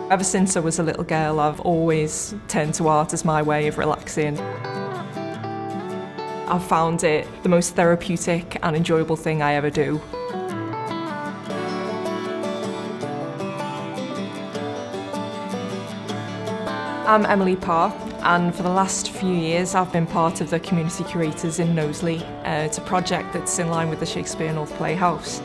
Ever since I was a little girl, I've always turned to art as my way of relaxing. I've found it the most therapeutic and enjoyable thing I ever do. I'm Emily Parr, and for the last few years I've been part of the community curators in Knowsley. It's a project that's in line with the Shakespeare North Playhouse.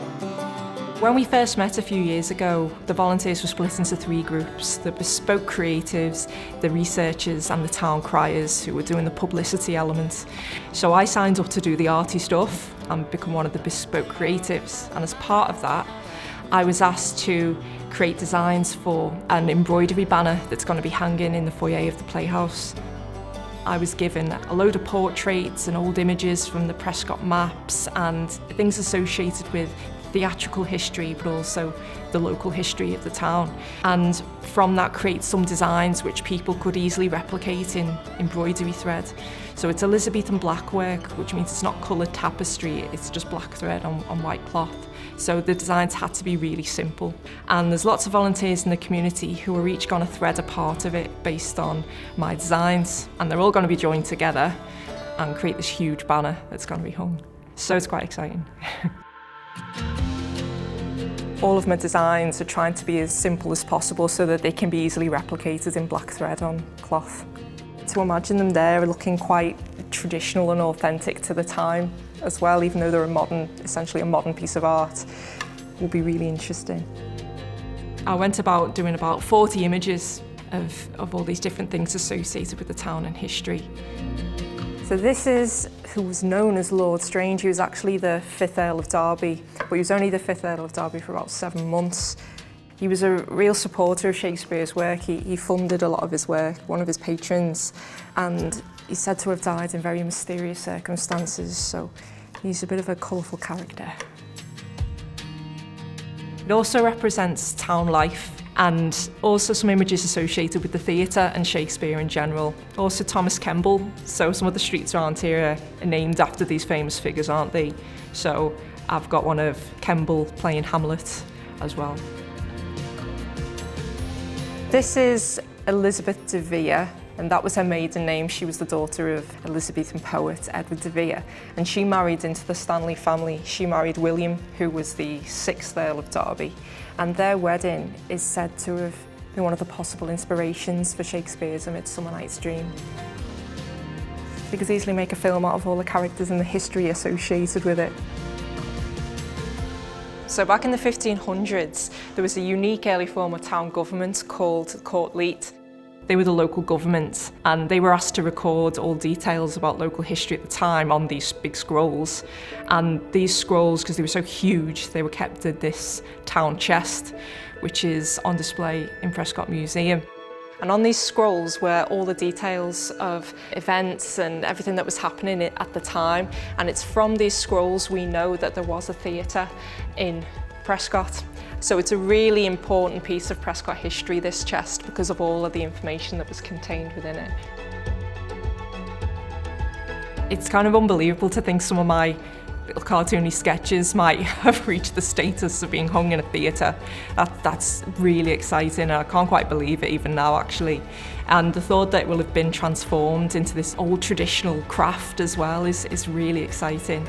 When we first met a few years ago, the volunteers were split into three groups: the bespoke creatives, the researchers and the town criers who were doing the publicity element. So I signed up to do the arty stuff and become one of the bespoke creatives, and as part of that I was asked to create designs for an embroidery banner that's going to be hanging in the foyer of the Playhouse. I was given a load of portraits and old images from the Prescott maps and things associated with theatrical history, but also the local history of the town. And from that, create some designs which people could easily replicate in embroidery thread. So it's Elizabethan black work, which means it's not coloured tapestry, it's just black thread on white cloth. So the designs had to be really simple. And there's lots of volunteers in the community who are each going to thread a part of it based on my designs. And they're all going to be joined together and create this huge banner that's going to be hung. So it's quite exciting. All of my designs are trying to be as simple as possible so that they can be easily replicated in black thread on cloth. To imagine them there looking quite traditional and authentic to the time as well, even though they're essentially a modern piece of art, will be really interesting. I went about doing about 40 images of all these different things associated with the town and history. So this is who was known as Lord Strange. He was actually the 5th Earl of Derby, but he was only the 5th Earl of Derby for about 7 months. He was a real supporter of Shakespeare's work. He funded a lot of his work, one of his patrons, and he's said to have died in very mysterious circumstances, so he's a bit of a colourful character. It also represents town life, and also some images associated with the theatre and Shakespeare in general. Also Thomas Kemble, so some of the streets around here are named after these famous figures, aren't they? So I've got one of Kemble playing Hamlet as well. This is Elizabeth Devia, and that was her maiden name. She was the daughter of Elizabethan poet Edward Devia, and she married into the Stanley family. She married William, who was the 6th Earl of Derby, and their wedding is said to have been one of the possible inspirations for Shakespeare's A Midsummer Night's Dream. You could easily make a film out of all the characters and the history associated with it. So back in the 1500s, there was a unique early form of town government called court leet. They were the local government, and they were asked to record all details about local history at the time on these big scrolls. And these scrolls, because they were so huge, they were kept in this town chest, which is on display in Prescott Museum. And on these scrolls were all the details of events and everything that was happening at the time. And it's from these scrolls we know that there was a theatre in Prescott. So it's a really important piece of Prescott history, this chest, because of all of the information that was contained within it. It's kind of unbelievable to think some of my little cartoony sketches might have reached the status of being hung in a theatre. That's really exciting, and I can't quite believe it even now, actually. And the thought that it will have been transformed into this old traditional craft as well is really exciting.